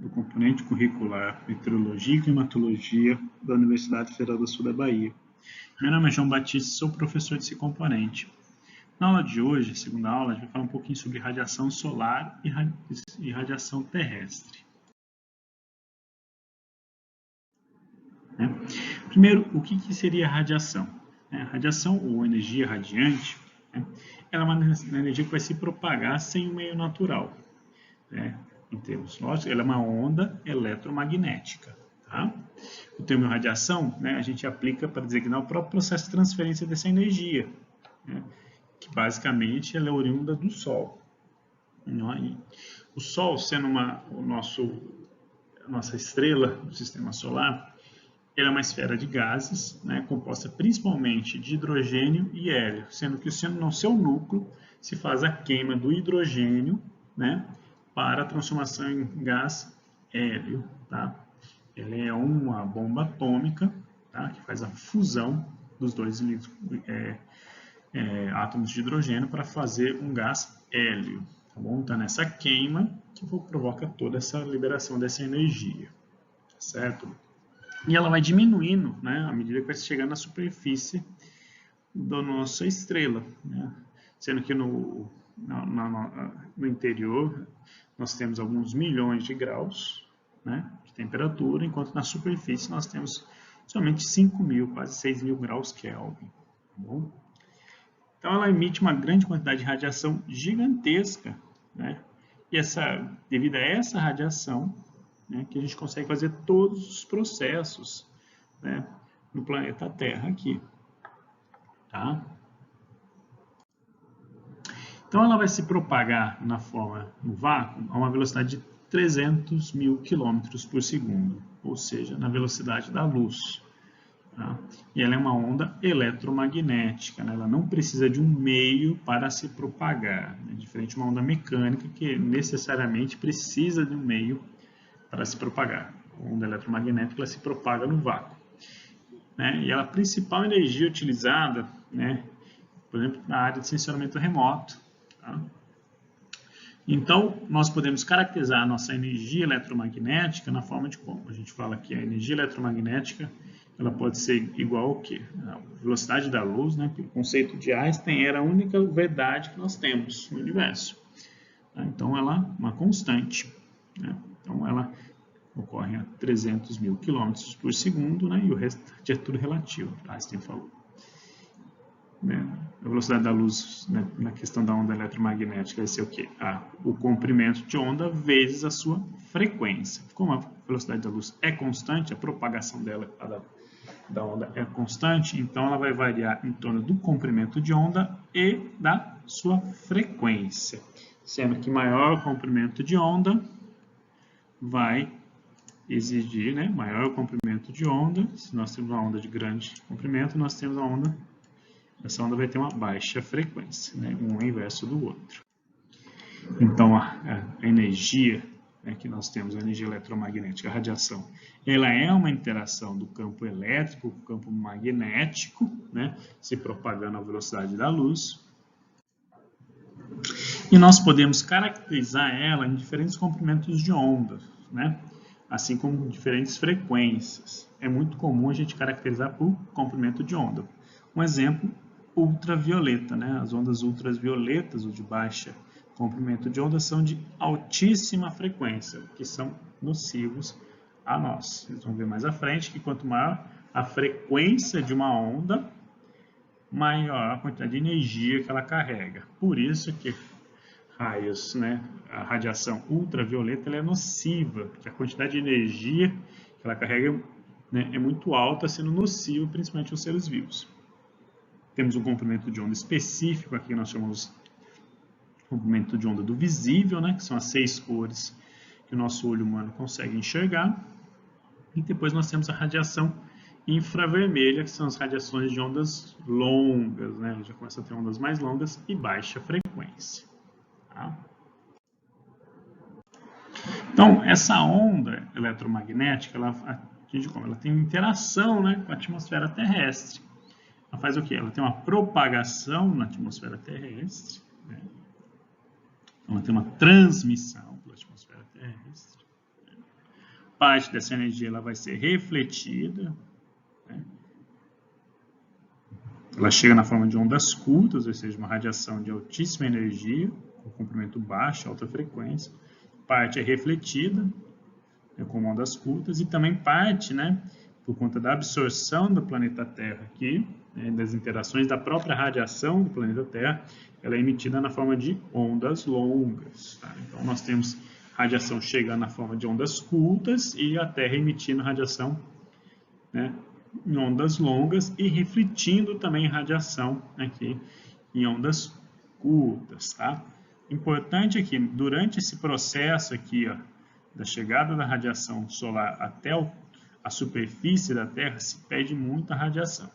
do componente curricular Meteorologia e Climatologia da Universidade Federal do Sul da Bahia. Meu nome é João Batista e sou professor desse componente. Na aula de hoje, a segunda aula, a gente vai falar um pouquinho sobre radiação solar e radiação terrestre. Primeiro, o que seria radiação? Radiação ou energia radiante, ela é uma energia que vai se propagar sem um meio natural. Em termos lógicos, ela é uma onda eletromagnética. Tá? O termo radiação, a gente aplica para designar o próprio processo de transferência dessa energia, que basicamente ela é oriunda do Sol. O Sol, sendo a nossa estrela do sistema solar, ela é uma esfera de gases, composta principalmente de hidrogênio e hélio, sendo que no seu núcleo se faz a queima do hidrogênio, para a transformação em gás hélio. Tá? Ela é uma bomba atômica, que faz a fusão dos dois átomos de hidrogênio para fazer um gás hélio. Tá bom? Então, nessa queima que provoca toda essa liberação dessa energia. Tá certo? E ela vai diminuindo, à medida que vai chegando na superfície da nossa estrela, sendo que no interior nós temos alguns milhões de graus, de temperatura, enquanto na superfície nós temos somente 5.000, quase 6.000 graus Kelvin. Tá bom? Então ela emite uma grande quantidade de radiação gigantesca, e devido a essa radiação, que a gente consegue fazer todos os processos no planeta Terra aqui. Tá? Então ela vai se propagar no vácuo a uma velocidade de 300.000 km por segundo, ou seja, na velocidade da luz. Tá? E ela é uma onda eletromagnética, ela não precisa de um meio para se propagar, diferente de uma onda mecânica que necessariamente precisa de um meio para se propagar. A onda eletromagnética ela se propaga no vácuo. E a principal energia utilizada, por exemplo, na área de sensoramento remoto. Tá? Então, nós podemos caracterizar a nossa energia eletromagnética na forma de como? A gente fala que a energia eletromagnética ela pode ser igual ao quê? A velocidade da luz, o conceito de Einstein era a única verdade que nós temos no universo. Então, ela é uma constante. Então, ela ocorre a 300.000 km por segundo, e o resto é tudo relativo, Einstein falou. A velocidade da luz, na questão da onda eletromagnética, vai ser o quê? O comprimento de onda vezes a sua frequência. Como a velocidade da luz é constante, a propagação dela, da onda é constante, então ela vai variar em torno do comprimento de onda e da sua frequência. Sendo que maior o comprimento de onda vai exigir maior comprimento de onda. Se nós temos uma onda de grande comprimento, nós temos essa onda vai ter uma baixa frequência, um é inverso do outro. Então, a energia que nós temos, a energia eletromagnética, a radiação, ela é uma interação do campo elétrico com o campo magnético, se propagando à velocidade da luz. E nós podemos caracterizar ela em diferentes comprimentos de onda, assim como diferentes frequências. É muito comum a gente caracterizar por comprimento de onda. Um exemplo, ultravioleta. As ondas ultravioletas ou de baixa comprimento de onda são de altíssima frequência, que são nocivos a nós. Vocês vão ver mais à frente que quanto maior a frequência de uma onda, maior a quantidade de energia que ela carrega. Por isso que raios, a radiação ultravioleta ela é nociva, porque a quantidade de energia que ela carrega é muito alta, sendo nociva principalmente aos seres vivos. Temos um comprimento de onda específico, aqui nós chamamos de comprimento de onda do visível, que são as 6 cores que o nosso olho humano consegue enxergar. E depois nós temos a radiação infravermelha, que são as radiações de ondas longas, já começa a ter ondas mais longas e baixa frequência. Tá? Então, essa onda eletromagnética, ela tem interação com a atmosfera terrestre. Ela faz o quê? Ela tem uma propagação na atmosfera terrestre, ela tem uma transmissão pela atmosfera terrestre, Parte dessa energia ela vai ser refletida, né? Ela chega na forma de ondas curtas, ou seja, uma radiação de altíssima energia, com comprimento baixo, alta frequência. Parte é refletida, né, com ondas curtas, e também parte, né, por conta da absorção do planeta Terra aqui, né, das interações da própria radiação do planeta Terra, ela é emitida na forma de ondas longas. Tá? Então, nós temos radiação chegando na forma de ondas curtas e a Terra emitindo radiação, né, em ondas longas e refletindo também radiação aqui em ondas curtas, tá? Importante aqui, durante esse processo aqui, ó, da chegada da radiação solar até a superfície da Terra, se perde muita radiação.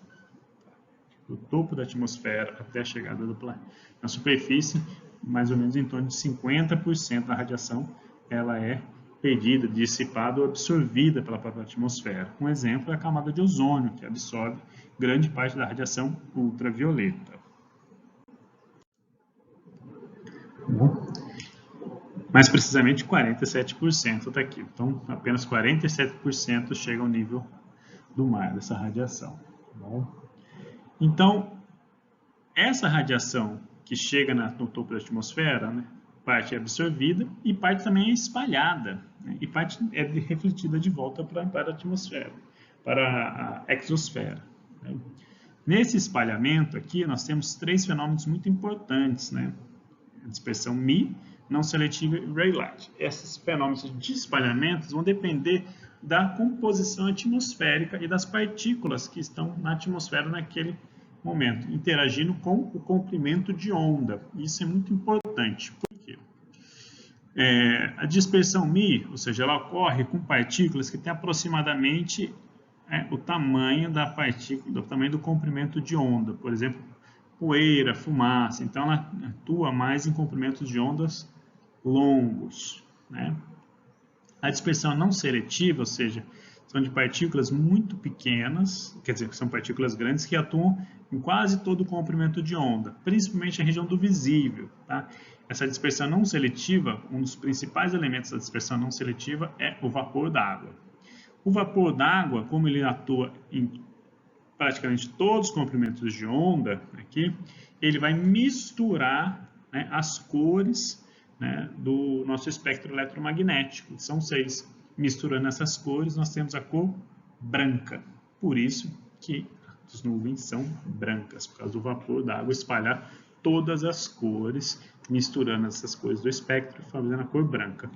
Do topo da atmosfera até a chegada do planeta. Na superfície, mais ou menos em torno de 50% da radiação, ela é perdida, dissipada ou absorvida pela própria atmosfera. Um exemplo é a camada de ozônio, que absorve grande parte da radiação ultravioleta. Mais precisamente 47% está aqui. Então, apenas 47% chega ao nível do mar, dessa radiação. Então, essa radiação que chega no topo da atmosfera, né, parte é absorvida e parte também é espalhada, né, e parte é refletida de volta para a atmosfera, para a exosfera. Né. Nesse espalhamento aqui, nós temos 3 fenômenos muito importantes, né? A dispersão Mi, não seletiva e Rayleigh. Esses fenômenos de espalhamento vão depender da composição atmosférica e das partículas que estão na atmosfera naquele momento, interagindo com o comprimento de onda. Isso é muito importante. Por quê? A dispersão Mi, ou seja, ela ocorre com partículas que têm aproximadamente o tamanho da partícula, do tamanho do comprimento de onda. Por exemplo, poeira, fumaça. Então, ela atua mais em comprimentos de ondas longos, né? A dispersão não seletiva, ou seja, são de partículas muito pequenas, quer dizer, são partículas grandes que atuam em quase todo o comprimento de onda, principalmente na região do visível. Tá? Essa dispersão não seletiva, um dos principais elementos da dispersão não seletiva é o vapor d'água. O vapor d'água, como ele atua em praticamente todos os comprimentos de onda, aqui, ele vai misturar, né, as cores, né, do nosso espectro eletromagnético. São 6. Misturando essas cores, nós temos a cor branca. Por isso que as nuvens são brancas, por causa do vapor da água espalhar todas as cores, misturando essas cores do espectro, fazendo a cor branca.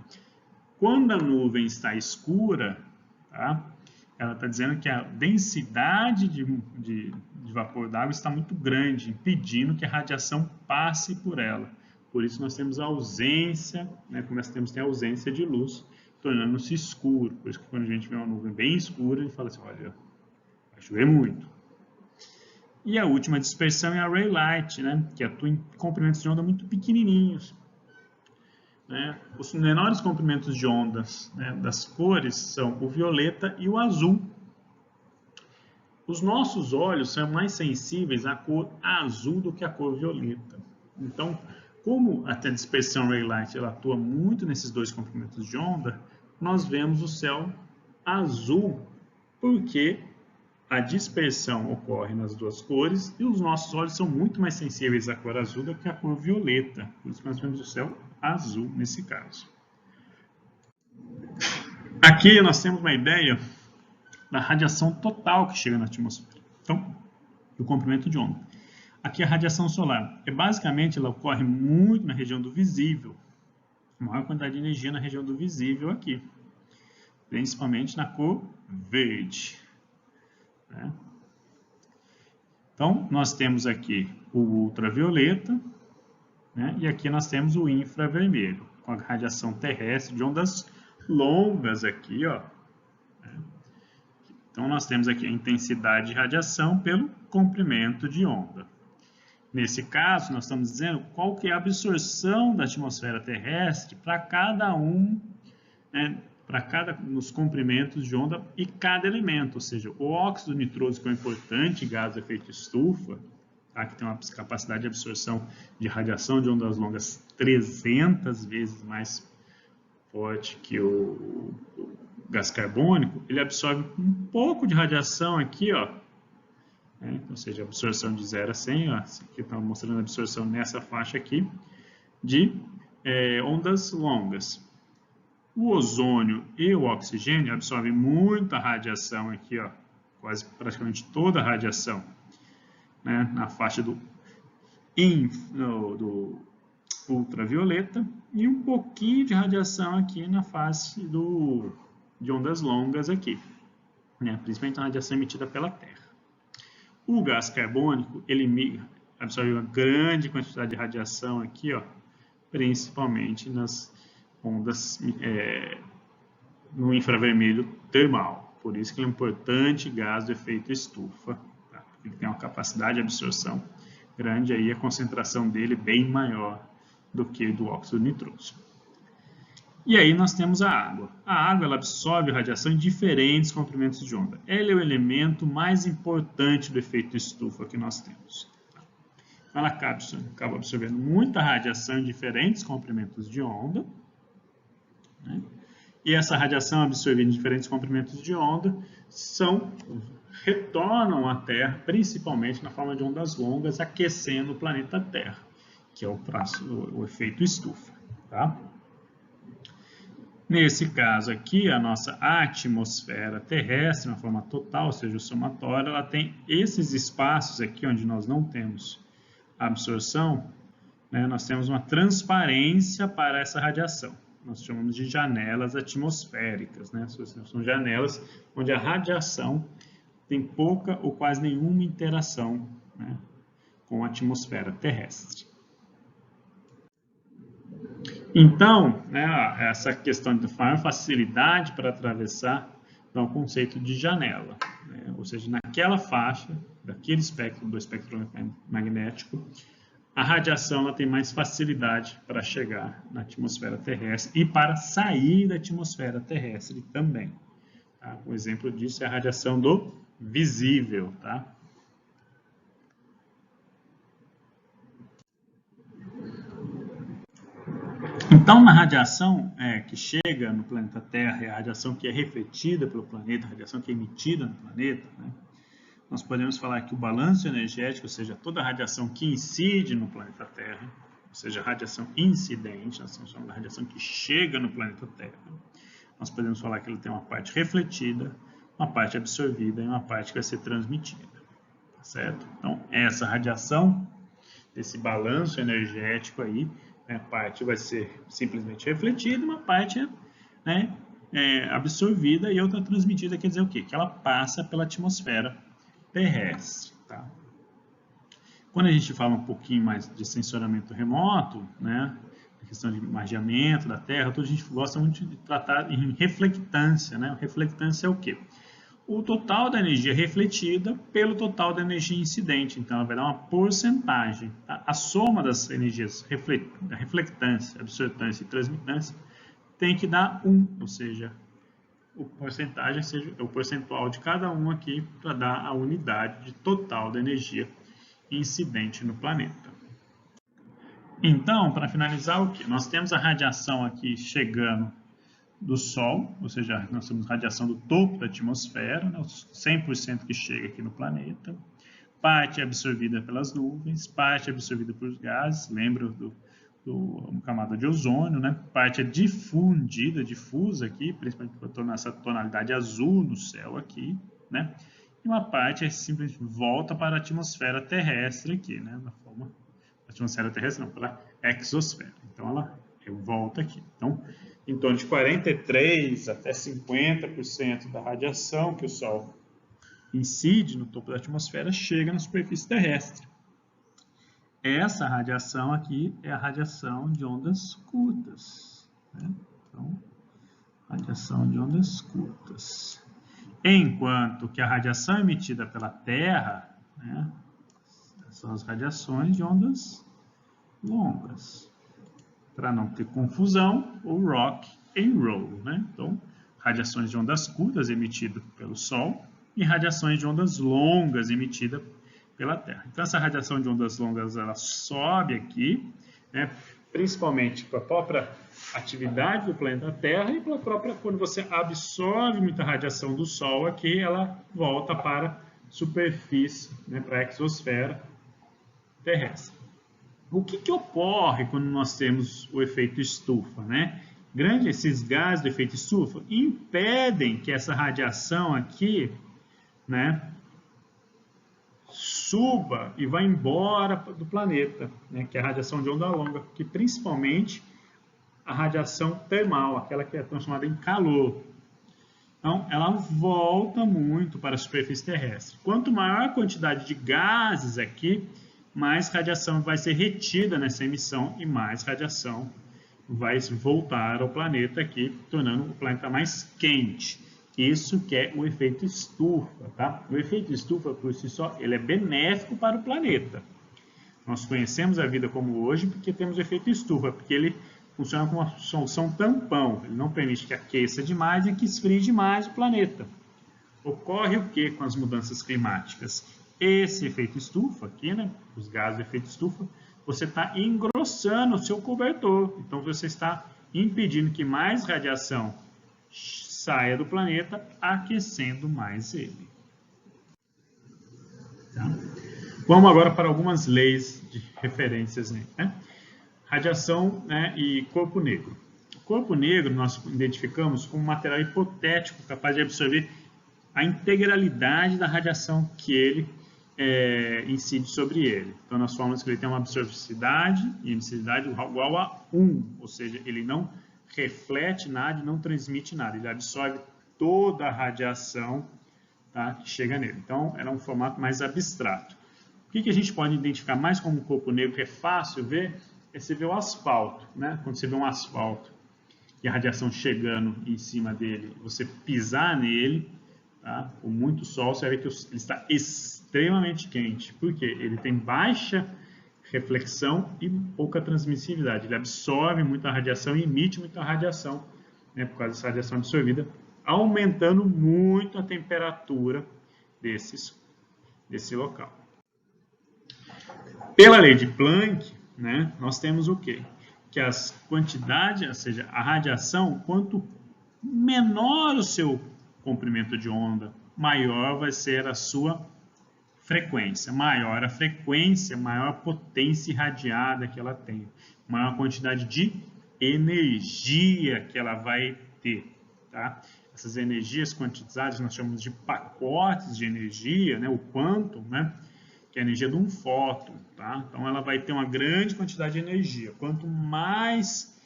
Quando a nuvem está escura, tá, ela está dizendo que a densidade de vapor d'água está muito grande, impedindo que a radiação passe por ela. Por isso nós temos a ausência, né, como nós temos a ausência de luz, tornando-se escuro. Por isso que quando a gente vê uma nuvem bem escura, a gente fala assim, olha, vai chover muito. E a última dispersão é a Rayleigh, né, que atua em comprimentos de onda muito pequenininhos. Né? Os menores comprimentos de ondas, né, das cores são o violeta e o azul. Os nossos olhos são mais sensíveis à cor azul do que à cor violeta. Então, como a dispersão Rayleigh ela atua muito nesses 2 comprimentos de onda, nós vemos o céu azul, porque a dispersão ocorre nas 2 cores e os nossos olhos são muito mais sensíveis à cor azul do que à cor violeta. Por isso nós vemos o céu azul nesse caso. Aqui nós temos uma ideia da radiação total que chega na atmosfera. Então, do comprimento de onda. Aqui a radiação solar. Basicamente, ela ocorre muito na região do visível. A maior quantidade de energia na região do visível aqui. Principalmente na cor verde. Né? Então, nós temos aqui o ultravioleta, né? E aqui nós temos o infravermelho, com a radiação terrestre de ondas longas aqui, ó. Então, nós temos aqui a intensidade de radiação pelo comprimento de onda. Nesse caso, nós estamos dizendo qual que é a absorção da atmosfera terrestre para cada né, nos comprimentos de onda e cada elemento, ou seja, o óxido nitroso, que é um importante gás de efeito estufa, tá, que tem uma capacidade de absorção de radiação de ondas longas 300 vezes mais forte que o gás carbônico, ele absorve um pouco de radiação aqui, ó, né? Ou seja, absorção de 0 a 100, ó, aqui está mostrando a absorção nessa faixa aqui, de ondas longas. O ozônio e o oxigênio absorvem muita radiação aqui, ó, quase praticamente toda a radiação, né, na faixa do ultravioleta e um pouquinho de radiação aqui na face de ondas longas aqui, né, principalmente a radiação emitida pela Terra. O gás carbônico, ele absorve uma grande quantidade de radiação aqui, ó, principalmente nas ondas no infravermelho termal. Por isso que ele é um importante gás do efeito estufa. Tá? Ele tem uma capacidade de absorção grande, aí a concentração dele é bem maior do que do óxido nitroso. E aí nós temos a água. A água ela absorve radiação em diferentes comprimentos de onda. Ela é o elemento mais importante do efeito estufa que nós temos. Ela acaba absorvendo muita radiação em diferentes comprimentos de onda, né? E essa radiação absorvida em diferentes comprimentos de onda retornam à Terra, principalmente na forma de ondas longas, aquecendo o planeta Terra, que é o efeito estufa. Tá? Nesse caso aqui, a nossa atmosfera terrestre, na forma total, ou seja, o somatório, ela tem esses espaços aqui onde nós não temos absorção, né, nós temos uma transparência para essa radiação. Nós chamamos de janelas atmosféricas, né? São janelas onde a radiação tem pouca ou quase nenhuma interação, né, com a atmosfera terrestre. Então, né, essa questão de maior facilidade para atravessar dá um conceito de janela, né? Ou seja, naquela faixa, daquele espectro, do espectro magnético, a radiação ela tem mais facilidade para chegar na atmosfera terrestre e para sair da atmosfera terrestre também. Tá? Um exemplo disso é a radiação do visível. Tá? Então, na radiação que chega no planeta Terra, é a radiação que é refletida pelo planeta, a radiação que é emitida no planeta, né? Nós podemos falar que o balanço energético, ou seja, toda a radiação que incide no planeta Terra, ou seja, a radiação incidente, nós estamos falando da radiação que chega no planeta Terra, nós podemos falar que ele tem uma parte refletida, uma parte absorvida e uma parte que vai ser transmitida. Tá certo? Então, essa radiação, esse balanço energético aí, né, parte vai ser simplesmente refletida, uma parte absorvida e outra transmitida, quer dizer o quê? Que ela passa pela atmosfera terrestre. Tá? Quando a gente fala um pouquinho mais de sensoramento remoto, né, a questão de imageamento da Terra, a gente gosta muito de tratar em reflectância. Né? Reflectância é o quê? O total da energia refletida pelo total da energia incidente. Então, ela vai dar uma porcentagem. Tá? A soma das energias da reflectância, absortância e transmitância tem que dar 1, ou seja, o porcentagem seja o percentual de cada um aqui para dar a unidade de total da energia incidente no planeta. Então, para finalizar, o que? Nós temos a radiação aqui chegando do Sol, ou seja, nós temos radiação do topo da atmosfera, né, 100% que chega aqui no planeta, parte absorvida pelas nuvens, parte absorvida por gases, lembra do camada de ozônio, né? Parte é difusa aqui, principalmente para tornar essa tonalidade azul no céu aqui, né? E uma parte simplesmente volta para a atmosfera terrestre aqui, né? Na forma atmosfera terrestre, não, pela exosfera. Então ela volta aqui. Então, em torno de 43 até 50% da radiação que o Sol incide no topo da atmosfera chega na superfície terrestre. Essa radiação aqui é a radiação de ondas curtas. Né? Então, radiação de ondas curtas. Enquanto que a radiação emitida pela Terra, né, são as radiações de ondas longas. Para não ter confusão, o rock and roll. Né? Então, radiações de ondas curtas emitidas pelo Sol e radiações de ondas longas emitidas pela Terra. Então, essa radiação de ondas longas ela sobe aqui, né, principalmente para a própria atividade do planeta Terra e para a própria, quando você absorve muita radiação do Sol aqui, ela volta para a superfície, né, para a exosfera terrestre. O que ocorre quando nós temos o efeito estufa, né? Esses gases do efeito estufa impedem que essa radiação aqui, né, suba e vá embora do planeta, né, que é a radiação de onda longa, que principalmente a radiação termal, aquela que é transformada em calor. Então, ela volta muito para a superfície terrestre. Quanto maior a quantidade de gases aqui, mais radiação vai ser retida nessa emissão e mais radiação vai voltar ao planeta aqui, tornando o planeta mais quente. Isso que é o efeito estufa, tá? O efeito estufa, por si só, ele é benéfico para o planeta. Nós conhecemos a vida como hoje porque temos o efeito estufa, porque ele funciona como uma solução tampão. Ele não permite que aqueça demais e que esfrie demais o planeta. Ocorre o que com as mudanças climáticas? Esse efeito estufa aqui, né, os gases do efeito estufa, você está engrossando o seu cobertor. Então, você está impedindo que mais radiação saia do planeta, aquecendo mais ele. Tá? Vamos agora para algumas leis de referências, né? Radiação, né, e corpo negro. O corpo negro nós identificamos como um material hipotético capaz de absorver a integralidade da radiação que ele incide sobre ele. Então, nós falamos que ele tem uma absorvicidade e emissividade igual a 1, ou seja, ele não reflete nada e não transmite nada, ele absorve toda a radiação, tá, que chega nele. Então, era um formato mais abstrato. O que a gente pode identificar mais como corpo negro, que é fácil ver, é você ver o asfalto, né? Quando você vê um asfalto e a radiação chegando em cima dele, você pisar nele, tá, com muito sol, você vai ver que ele está extremamente quente. Por quê? Ele tem baixa reflexão e pouca transmissividade. Ele absorve muita radiação e emite muita radiação, né, por causa dessa radiação absorvida, aumentando muito a temperatura desse local. Pela lei de Planck, né, nós temos o quê? Que as quantidades, ou seja, a radiação, quanto menor o seu comprimento de onda, maior vai ser a sua frequência. Maior a frequência, maior a potência irradiada que ela tem, maior a quantidade de energia que ela vai ter. Tá? Essas energias quantizadas nós chamamos de pacotes de energia, né? O quantum, né? Que é a energia de um fóton. Tá? Então, ela vai ter uma grande quantidade de energia. Quanto mais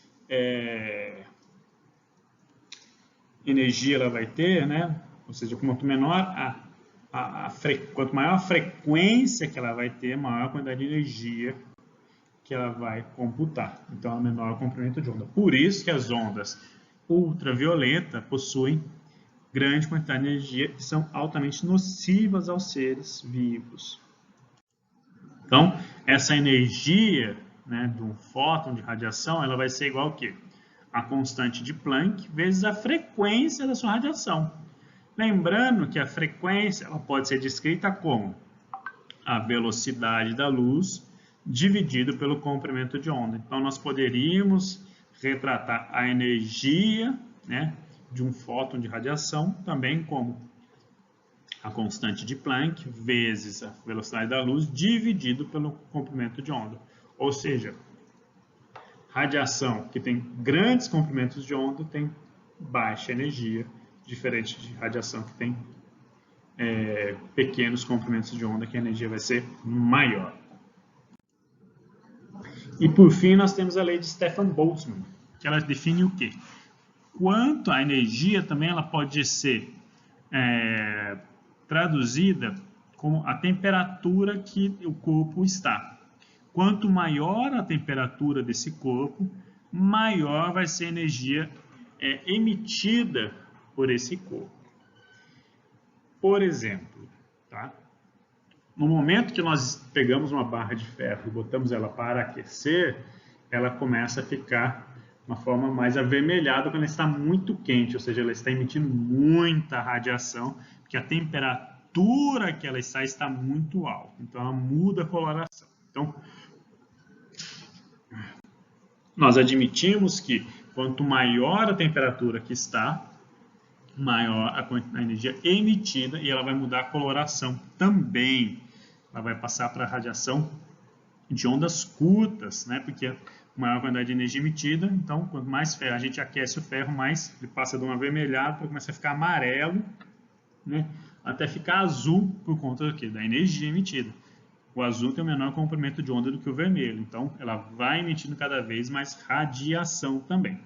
energia ela vai ter, né? Ou seja, quanto menor quanto maior a frequência que ela vai ter, maior a quantidade de energia que ela vai computar. Então, é menor o comprimento de onda. Por isso que as ondas ultravioletas possuem grande quantidade de energia e são altamente nocivas aos seres vivos. Então, essa energia, né, de um fóton de radiação, ela vai ser igual ao quê? A constante de Planck vezes a frequência da sua radiação. Lembrando que a frequência ela pode ser descrita como a velocidade da luz dividido pelo comprimento de onda. Então, nós poderíamos retratar a energia, né, de um fóton de radiação também como a constante de Planck vezes a velocidade da luz dividido pelo comprimento de onda. Ou seja, radiação que tem grandes comprimentos de onda tem baixa energia, diferente de radiação que tem pequenos comprimentos de onda, que a energia vai ser maior. E por fim, nós temos a lei de Stefan Boltzmann, que ela define o quê? Quanto a energia também ela pode ser traduzida como a temperatura que o corpo está. Quanto maior a temperatura desse corpo, maior vai ser a energia emitida por esse corpo. Por exemplo, tá? No momento que nós pegamos uma barra de ferro e botamos ela para aquecer, ela começa a ficar de uma forma mais avermelhada quando ela está muito quente, ou seja, ela está emitindo muita radiação, porque a temperatura que ela está muito alta. Então, ela muda a coloração. Então, nós admitimos que quanto maior a temperatura que está, maior a energia emitida e ela vai mudar a coloração também. Ela vai passar para a radiação de ondas curtas, né? Porque maior a quantidade de energia emitida, então quanto mais ferro a gente aquece o ferro, mais ele passa de um avermelhado para começar a ficar amarelo, né? Até ficar azul por conta do quê? Da energia emitida. O azul tem o menor comprimento de onda do que o vermelho, então ela vai emitindo cada vez mais radiação também.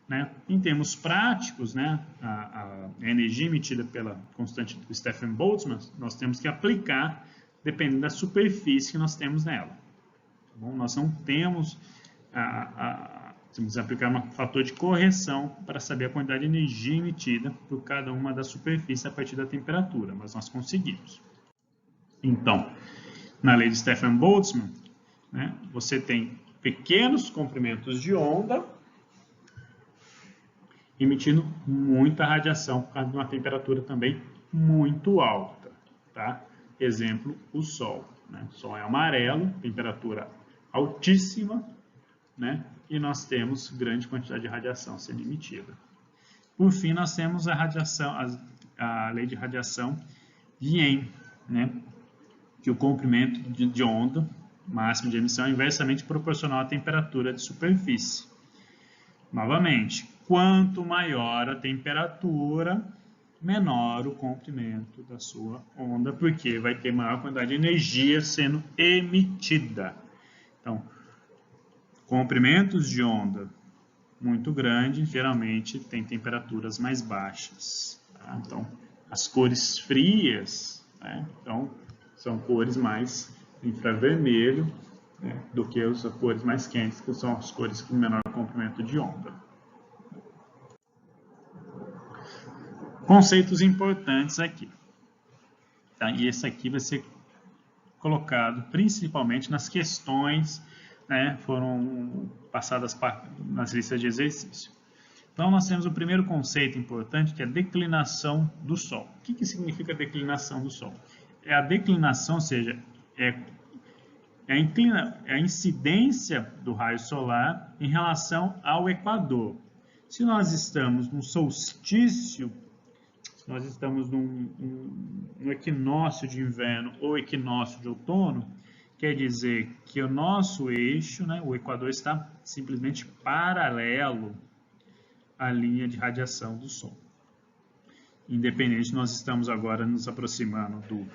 Né? Em termos práticos, né, a energia emitida pela constante do Stefan Boltzmann, nós temos que aplicar dependendo da superfície que nós temos nela. Tá bom? Nós não temos temos que aplicar um fator de correção para saber a quantidade de energia emitida por cada uma das superfícies a partir da temperatura, mas nós conseguimos. Então, na lei de Stefan Boltzmann, né, você tem pequenos comprimentos de onda emitindo muita radiação por causa de uma temperatura também muito alta. Tá? Exemplo, o Sol. Né? O Sol é amarelo, temperatura altíssima, né? E nós temos grande quantidade de radiação sendo emitida. Por fim, nós temos a radiação, a lei de radiação de Wien, né? Que o comprimento de onda máximo de emissão é inversamente proporcional à temperatura de superfície. Novamente, quanto maior a temperatura, menor o comprimento da sua onda, porque vai ter maior quantidade de energia sendo emitida. Então, comprimentos de onda muito grandes, geralmente tem temperaturas mais baixas. Tá? Então, as cores frias, né? Então, são cores mais infravermelho, né? Do que as cores mais quentes, que são as cores com menor comprimento de onda. Conceitos importantes aqui. Tá? E esse aqui vai ser colocado principalmente nas questões, né, foram passadas nas listas de exercício. Então, nós temos o primeiro conceito importante, que é a declinação do Sol. O que significa declinação do Sol? É a declinação, ou seja, é a incidência do raio solar em relação ao Equador. Se nós estamos no solstício, nós estamos no equinócio de inverno ou equinócio de outono, quer dizer que o nosso eixo, né, o Equador, está simplesmente paralelo à linha de radiação do Sol. Independente, nós estamos agora nos aproximando do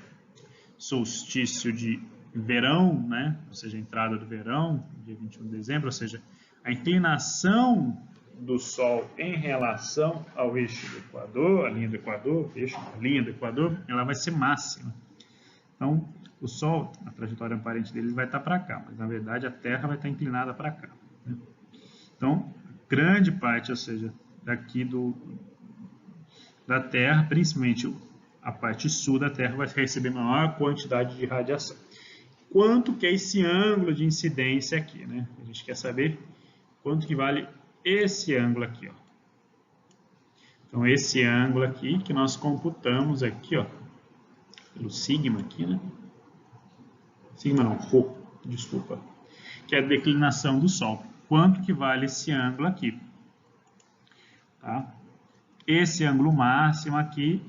solstício de verão, né, ou seja, a entrada do verão, dia 21 de dezembro, ou seja, a inclinação do Sol em relação ao eixo do Equador, a linha do Equador, a linha do Equador, ela vai ser máxima. Então, o Sol, a trajetória aparente dele vai estar para cá, mas na verdade a Terra vai estar inclinada para cá. Né? Então, grande parte, ou seja, daqui da Terra, principalmente a parte sul da Terra, vai receber maior quantidade de radiação. Quanto que é esse ângulo de incidência aqui? Né? A gente quer saber quanto que vale esse ângulo aqui. Ó. Então, esse ângulo aqui que nós computamos aqui, ó, pelo sigma aqui, né? Sigma não, Rho, desculpa. Que é a declinação do Sol. Quanto que vale esse ângulo aqui? Tá? Esse ângulo máximo aqui,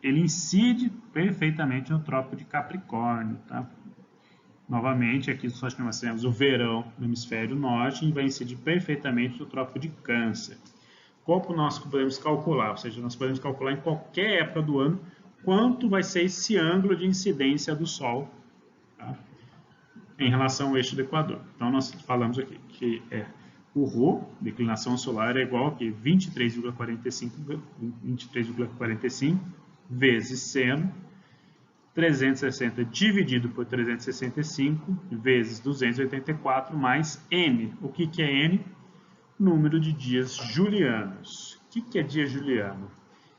ele incide perfeitamente no Trópico de Capricórnio, tá? Novamente, aqui nós temos o verão no hemisfério norte e vai incidir perfeitamente no Trópico de Câncer. Como nós podemos calcular? Ou seja, nós podemos calcular em qualquer época do ano quanto vai ser esse ângulo de incidência do Sol, tá? Em relação ao eixo do Equador. Então, nós falamos aqui que o Rho, declinação solar, é igual a 23,45 vezes seno, 360 dividido por 365 vezes 284 mais N. O que é N? Número de dias julianos. O que é dia juliano?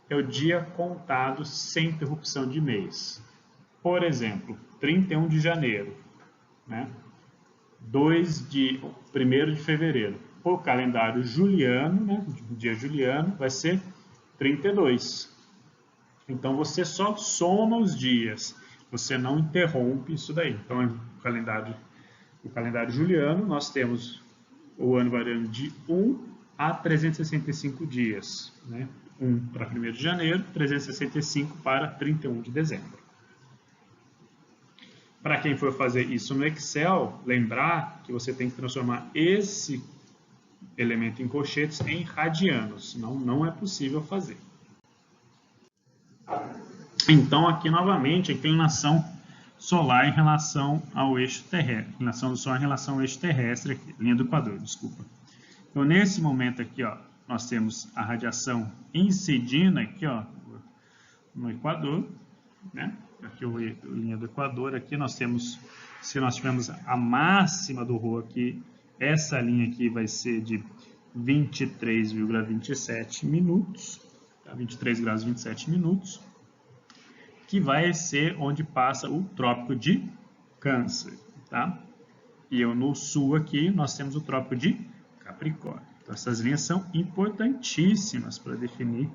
É o dia contado sem interrupção de mês. Por exemplo, 31 de janeiro, né? 1 de fevereiro. O calendário juliano, né? O dia juliano, vai ser 32. Então, você só soma os dias, você não interrompe isso daí. Então, o calendário juliano, nós temos o ano variando de 1 a 365 dias, né? 1 para 1º de janeiro, 365 para 31 de dezembro. Para quem for fazer isso no Excel, lembrar que você tem que transformar esse elemento em colchetes em radianos, senão não é possível fazer. Então, aqui novamente, a inclinação solar em relação ao eixo terrestre, inclinação do Sol em relação ao eixo terrestre, aqui, linha do Equador, desculpa. Então, nesse momento aqui, ó, nós temos a radiação incidindo aqui, ó, no Equador, né? Aqui a linha do Equador, aqui nós temos, se nós tivermos a máxima do Rho aqui, essa linha aqui vai ser de 23,27 minutos, tá? 23 graus e 27 minutos, que vai ser onde passa o Trópico de Câncer, tá? E no sul aqui nós temos o Trópico de Capricórnio. Então essas linhas são importantíssimas para definir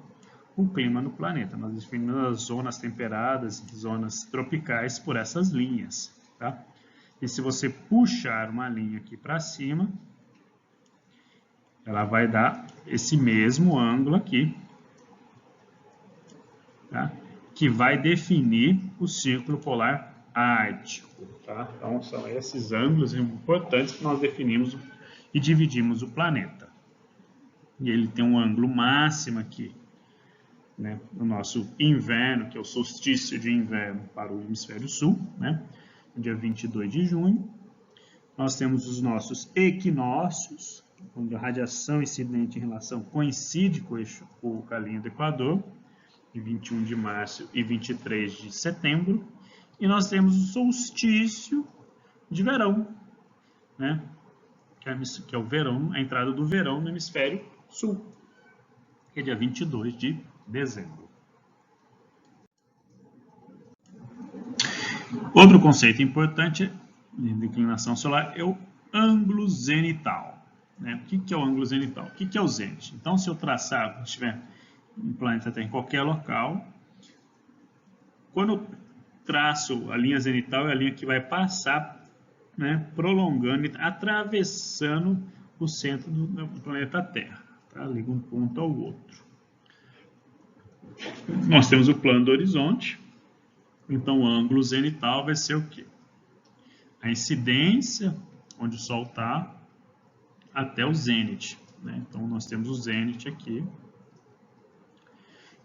o clima no planeta. Nós definimos as zonas temperadas e zonas tropicais por essas linhas, tá? E se você puxar uma linha aqui para cima, ela vai dar esse mesmo ângulo aqui, tá? Que vai definir o círculo polar ártico, tá? Então são esses ângulos importantes que nós definimos e dividimos o planeta. E ele tem um ângulo máximo aqui, né, no nosso inverno, que é o solstício de inverno para o hemisfério sul, né, no dia 22 de junho. Nós temos os nossos equinócios, onde a radiação incidente em relação coincide com a linha do Equador, de 21 de março e 23 de setembro. E nós temos o solstício de verão, né, que é o verão, a entrada do verão no hemisfério sul, que é dia 22 de dezembro. Outro conceito importante de inclinação solar é o ângulo zenital, né? O que é o ângulo zenital? O que é o zênite? Então, se eu traçar, se estiver um planeta Terra em qualquer local, quando eu traço a linha zenital, é a linha que vai passar, né, prolongando e atravessando o centro do planeta Terra, tá? Liga um ponto ao outro. Nós temos o plano do horizonte, então o ângulo zenital vai ser o quê? A incidência, onde o Sol está, até o zênite, né? Então nós temos o zênite aqui.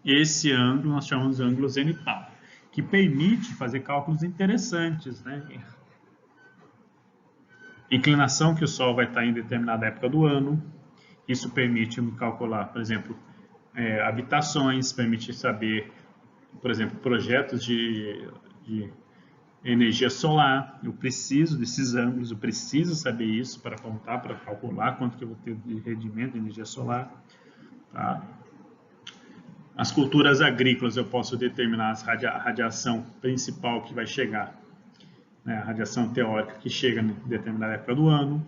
Esse ângulo nós chamamos de ângulo zenital, que permite fazer cálculos interessantes, né? Inclinação que o Sol vai estar em determinada época do ano. Isso permite me calcular, por exemplo, habitações, permite saber, por exemplo, projetos de energia solar. Eu preciso desses ângulos, eu preciso saber isso para contar, para calcular quanto que eu vou ter de rendimento de energia solar, tá? As culturas agrícolas eu posso determinar a radiação principal que vai chegar, né, a radiação teórica que chega em determinada época do ano.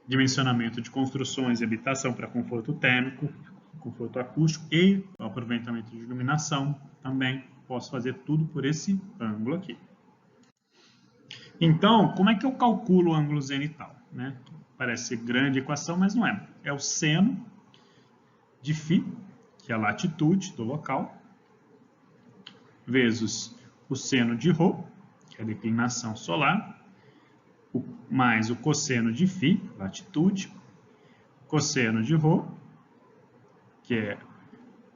Dimensionamento de construções e habitação para conforto térmico, conforto acústico e aproveitamento de iluminação também. Posso fazer tudo por esse ângulo aqui. Então, como é que eu calculo o ângulo zenital, né? Parece grande equação, mas não é. É o seno de φ, que é a latitude do local, vezes o seno de Rho, que é a declinação solar, mais o cosseno de φ, latitude, cosseno de Rho, que é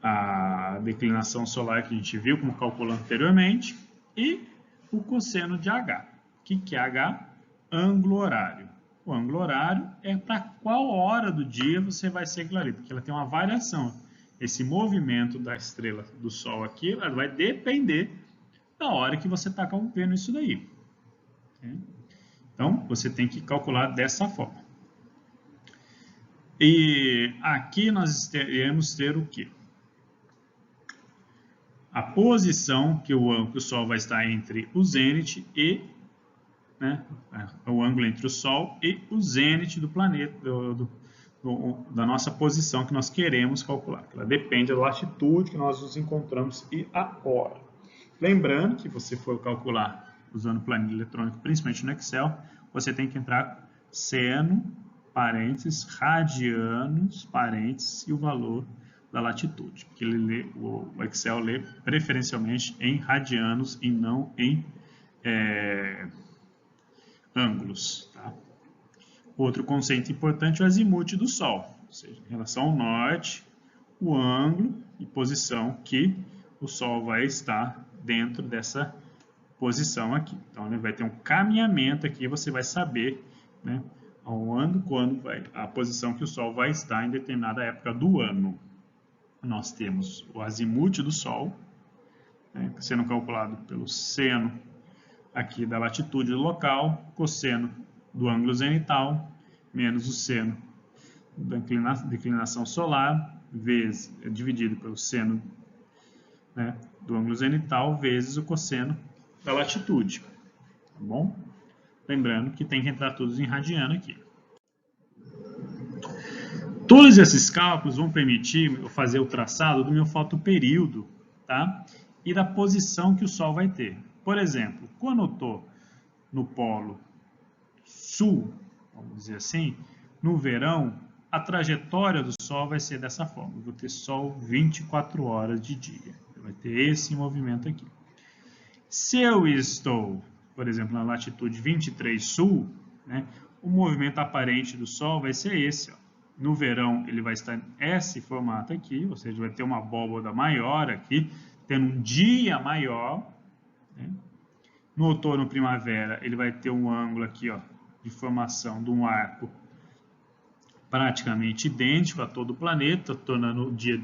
a declinação solar que a gente viu como calculando anteriormente, e o cosseno de H. O que é H? Ângulo horário. O ângulo horário é para qual hora do dia você vai ser claro, porque ela tem uma variação. Esse movimento da estrela do Sol aqui, ela vai depender da hora que você está vendo isso daí. Então, você tem que calcular dessa forma. E aqui nós iremos ter o quê? A posição que o Sol vai estar entre o zênite e, né, o ângulo entre o Sol e o zênite do planeta, da nossa posição que nós queremos calcular. Ela depende da latitude que nós nos encontramos e a hora. Lembrando que você for calcular usando planilha eletrônica, principalmente no Excel, você tem que entrar seno parênteses, radianos, parênteses, e o valor da latitude, porque o Excel lê preferencialmente em radianos e não em ângulos. Tá? Outro conceito importante é o azimuth do Sol, ou seja, em relação ao norte, o ângulo e posição que o Sol vai estar dentro dessa posição aqui. Então, ele vai ter um caminhamento aqui, você vai saber, né, quando a posição que o Sol vai estar em determinada época do ano. Nós temos o azimuth do Sol, né, sendo calculado pelo seno aqui da latitude do local, cosseno do ângulo zenital, menos o seno da declinação solar, dividido pelo seno, né, do ângulo zenital, vezes o cosseno da latitude. Tá bom? Lembrando que tem que entrar todos em radiano aqui. Todos esses cálculos vão permitir eu fazer o traçado do meu fotoperíodo, tá? E da posição que o Sol vai ter. Por exemplo, quando eu estou no polo sul, vamos dizer assim, no verão, a trajetória do Sol vai ser dessa forma. Eu vou ter Sol 24 horas de dia. Vai ter esse movimento aqui. Se eu estou, por exemplo, na latitude 23 sul, né, o movimento aparente do Sol vai ser esse, ó. No verão, ele vai estar nesse formato aqui, ou seja, vai ter uma abóbada maior aqui, tendo um dia maior. Né? No outono e primavera, ele vai ter um ângulo aqui, ó, de formação de um arco praticamente idêntico a todo o planeta, tornando o dia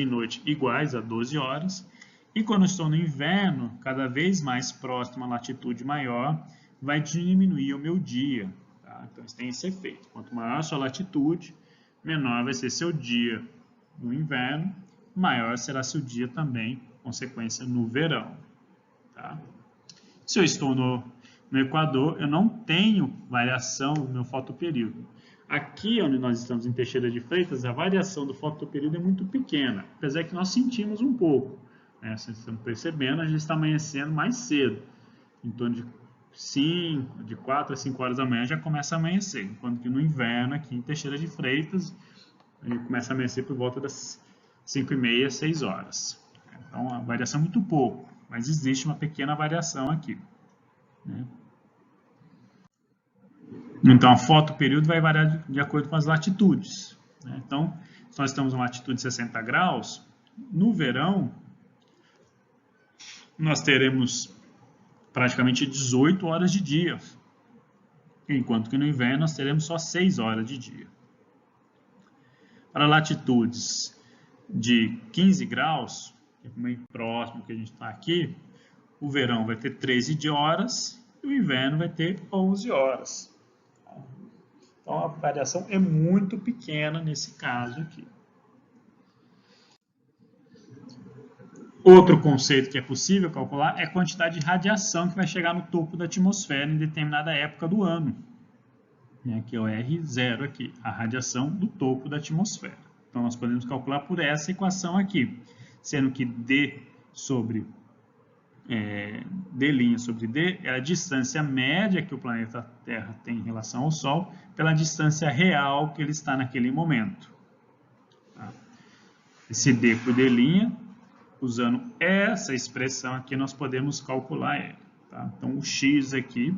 e noite iguais a 12 horas. E quando estou no inverno, cada vez mais próximo à latitude maior, vai diminuir o meu dia. Tá? Então, isso tem esse efeito. Quanto maior a sua latitude, menor vai ser seu dia no inverno, maior será seu dia também, consequência, no verão. Tá? Se eu estou no Equador, eu não tenho variação no meu fotoperíodo. Aqui, onde nós estamos em Teixeira de Freitas, a variação do fotoperíodo é muito pequena, apesar que nós sentimos um pouco. Né? Vocês estão percebendo, a gente está amanhecendo mais cedo, em torno de 4 a 5 horas da manhã já começa a amanhecer, enquanto que no inverno, aqui em Teixeira de Freitas, ele começa a amanhecer por volta das 5h30, 6 horas. Então, a variação é muito pouco, mas existe uma pequena variação aqui. Né? Então, a fotoperíodo vai variar de acordo com as latitudes. Né? Então, se nós estamos em latitude 60 graus, no verão, nós teremos praticamente 18 horas de dia, enquanto que no inverno nós teremos só 6 horas de dia. Para latitudes de 15 graus, que é bem próximo que a gente está aqui, o verão vai ter 13 horas e o inverno vai ter 11 horas. Então a variação é muito pequena nesse caso aqui. Outro conceito que é possível calcular é a quantidade de radiação que vai chegar no topo da atmosfera em determinada época do ano. Que é o R0 aqui, a radiação do topo da atmosfera. Então nós podemos calcular por essa equação aqui, sendo que D sobre D é a distância média que o planeta Terra tem em relação ao Sol, pela distância real que ele está naquele momento. Tá? Esse D por D', usando essa expressão aqui, nós podemos calcular ele. Tá? Então, o X aqui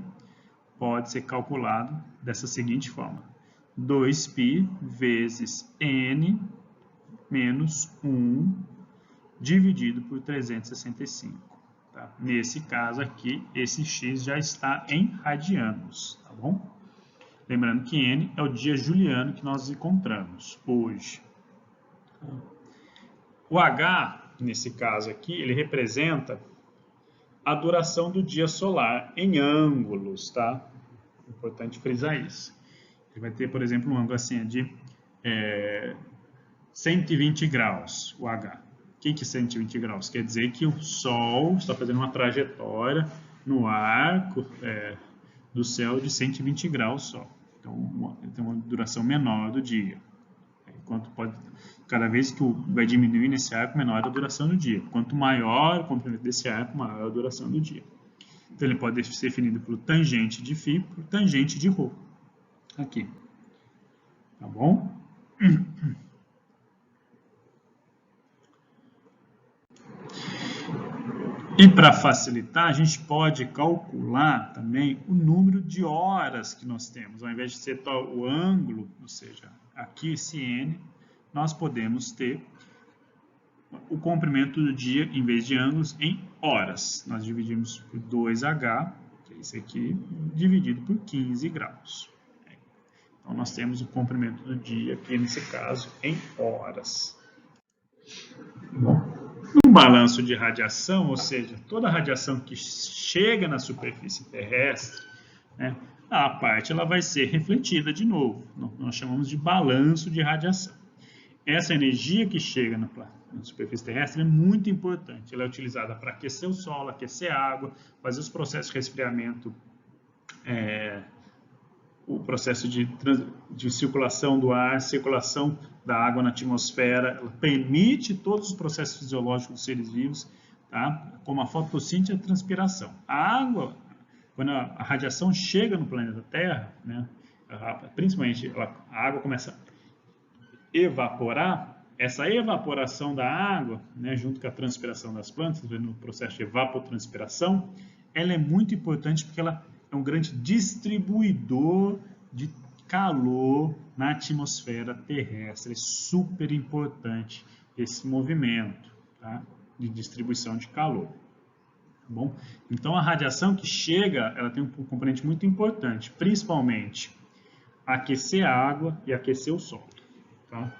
pode ser calculado dessa seguinte forma. 2π vezes N menos 1 dividido por 365. Tá? Nesse caso aqui, esse X já está em radianos. Tá bom? Lembrando que N é o dia juliano que nós encontramos hoje. O H, nesse caso aqui, ele representa a duração do dia solar em ângulos, tá? É importante frisar isso. Ele vai ter, por exemplo, um ângulo assim de 120 graus, o H. O que é 120 graus? Quer dizer que o Sol está fazendo uma trajetória no arco do céu de 120 graus só. Então, ele tem uma duração menor do dia. Cada vez que vai diminuir nesse arco, menor é a duração do dia. Quanto maior o comprimento desse arco, maior a duração do dia. Então, ele pode ser definido por tangente de φ por tangente de ρ. Aqui. tá bom? E para facilitar, a gente pode calcular também o número de horas que nós temos. Ao invés de ser o ângulo, ou seja, aqui esse n, nós podemos ter o comprimento do dia, em vez de ângulos, em horas. Nós dividimos por 2H, que é isso aqui, dividido por 15 graus. Então, nós temos o comprimento do dia, aqui nesse caso, em horas. Bom, no balanço de radiação, ou seja, toda a radiação que chega na superfície terrestre, né, a parte ela vai ser refletida de novo. Nós chamamos de balanço de radiação. Essa energia que chega na superfície terrestre é muito importante. Ela é utilizada para aquecer o solo, aquecer a água, fazer os processos de resfriamento, o processo de circulação do ar, circulação da água na atmosfera. Ela permite todos os processos fisiológicos dos seres vivos, tá? Como a fotossíntese e a transpiração. A água, quando a radiação chega no planeta Terra, né, principalmente a água começa a evaporar. Essa evaporação da água, né, junto com a transpiração das plantas, no processo de evapotranspiração, ela é muito importante porque ela é um grande distribuidor de calor na atmosfera terrestre. É super importante esse movimento, tá, de distribuição de calor. Tá bom? Então, a radiação que chega, ela tem um componente muito importante, principalmente aquecer a água e aquecer o solo. Tá?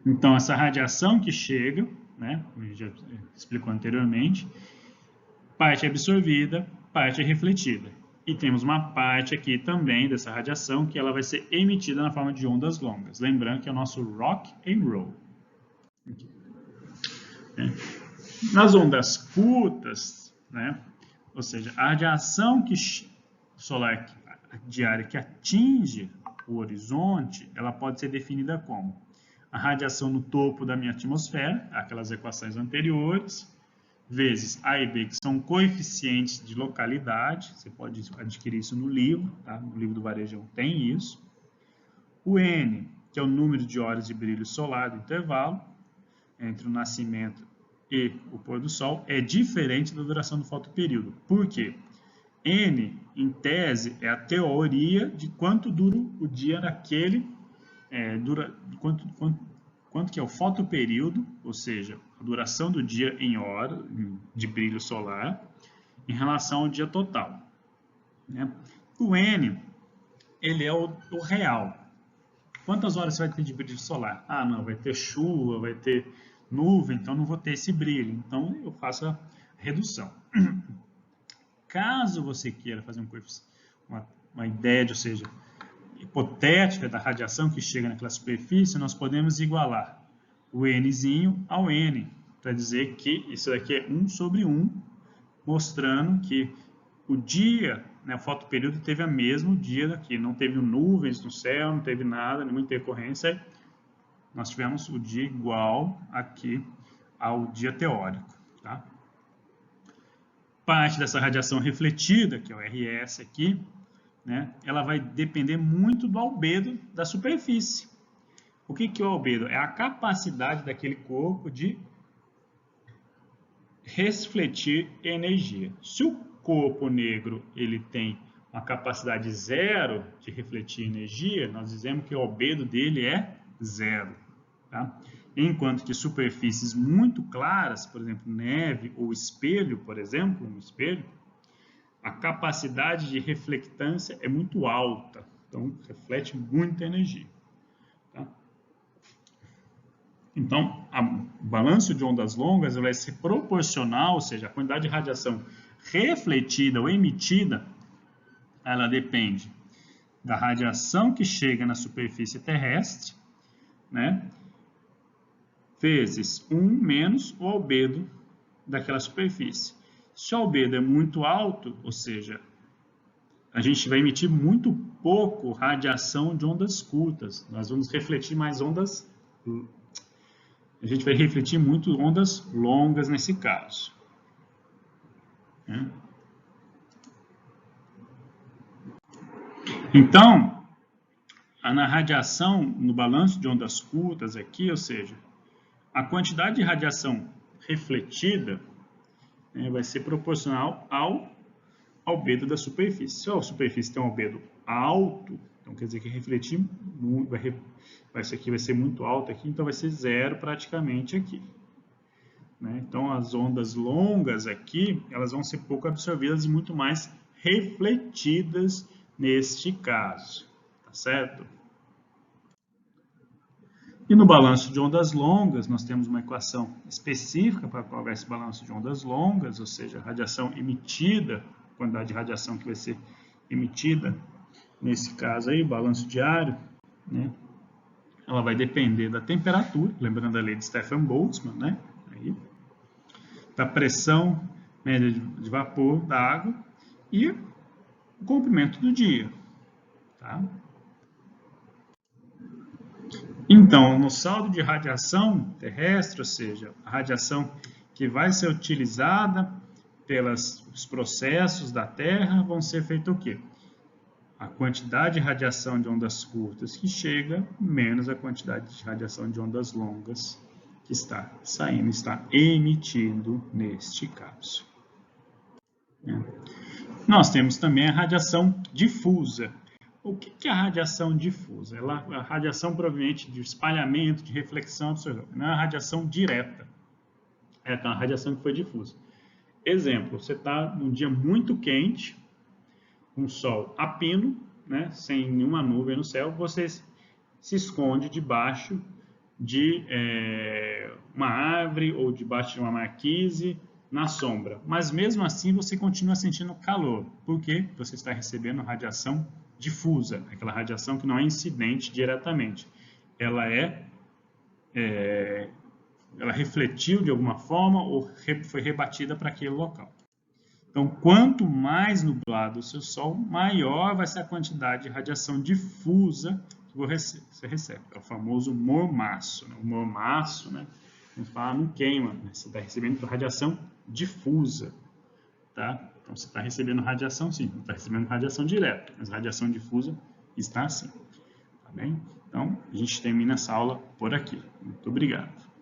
Então, essa radiação que chega, né, como a gente já explicou anteriormente, parte é absorvida, parte é refletida. E temos uma parte aqui também dessa radiação que ela vai ser emitida na forma de ondas longas. Lembrando que é o nosso rock and roll. Nas ondas curtas, né, ou seja, a radiação solar diária que atinge o horizonte, ela pode ser definida como a radiação no topo da minha atmosfera, aquelas equações anteriores, vezes A e B, que são coeficientes de localidade. Você pode adquirir isso no livro, tá? No livro do Varejão tem isso. O N, que é o número de horas de brilho solar do intervalo entre o nascimento e o pôr do sol, é diferente da duração do fotoperíodo. Por quê? N, em tese, é a teoria de quanto dura o dia naquele, quanto que é o fotoperíodo, ou seja, a duração do dia em horas de brilho solar, em relação ao dia total. Né? O N, ele é o real. Quantas horas você vai ter de brilho solar? Ah, não, vai ter chuva, vai ter nuvem, então não vou ter esse brilho. Então, eu faço a redução. Caso você queira fazer uma ideia, ou seja, hipotética da radiação que chega naquela superfície, nós podemos igualar o Nzinho ao N, para dizer que isso daqui é 1 sobre 1, mostrando que o dia, né, o fotoperíodo teve o mesmo dia daqui, não teve nuvens no céu, não teve nada, nenhuma intercorrência, nós tivemos o dia igual aqui ao dia teórico. Tá? Parte dessa radiação refletida, que é o RS aqui, né, ela vai depender muito do albedo da superfície. O que é o albedo? É a capacidade daquele corpo de refletir energia. Se o corpo negro ele tem uma capacidade zero de refletir energia, nós dizemos que o albedo dele é zero. Tá? Enquanto que superfícies muito claras, por exemplo, neve ou espelho, por exemplo, um espelho, a capacidade de reflectância é muito alta, então reflete muita energia. Tá? Então, o balanço de ondas longas vai ser proporcional, ou seja, a quantidade de radiação refletida ou emitida, ela depende da radiação que chega na superfície terrestre, né, vezes 1 menos o albedo daquela superfície. Se o albedo é muito alto, ou seja, a gente vai emitir muito pouco radiação de ondas curtas. Nós vamos refletir mais ondas... A gente vai refletir muito ondas longas nesse caso. Então, na radiação, no balanço de ondas curtas aqui, ou seja, a quantidade de radiação refletida, né, vai ser proporcional ao albedo da superfície. Se a superfície tem um albedo alto, então quer dizer que refletir, isso aqui vai ser muito alto aqui, então vai ser zero praticamente aqui. Né? Então as ondas longas aqui, elas vão ser pouco absorvidas e muito mais refletidas neste caso, tá certo? E no balanço de ondas longas, nós temos uma equação específica para qual vai esse balanço de ondas longas, ou seja, a radiação emitida, a quantidade de radiação que vai ser emitida, nesse caso aí, balanço diário, né? Ela vai depender da temperatura, lembrando a lei de Stefan-Boltzmann, né? Aí, da pressão média de vapor da água e o comprimento do dia, tá? Então, no saldo de radiação terrestre, ou seja, a radiação que vai ser utilizada pelos processos da Terra, vão ser feito o quê? A quantidade de radiação de ondas curtas que chega, menos a quantidade de radiação de ondas longas que está saindo, está emitindo neste caso. Nós temos também a radiação difusa. O que é a radiação difusa? Ela é a radiação proveniente de espalhamento, de reflexão, absorção. Não é a radiação direta. É a radiação que foi difusa. Exemplo, você está num dia muito quente, com sol a pino, né, sem nenhuma nuvem no céu, você se esconde debaixo de uma árvore ou debaixo de uma marquise na sombra. Mas mesmo assim você continua sentindo calor. Por quê? Você está recebendo radiação difusa, aquela radiação que não é incidente diretamente. Ela ela refletiu de alguma forma ou foi rebatida para aquele local. Então, quanto mais nublado o seu sol, maior vai ser a quantidade de radiação difusa que você recebe. É o famoso mormaço. Né? O mormaço, né? A gente fala, não queima, né? Você está recebendo radiação difusa. Tá? Então, você está recebendo radiação sim, não está recebendo radiação direta, mas radiação difusa está sim. Tá bem? Então, a gente termina essa aula por aqui. Muito obrigado.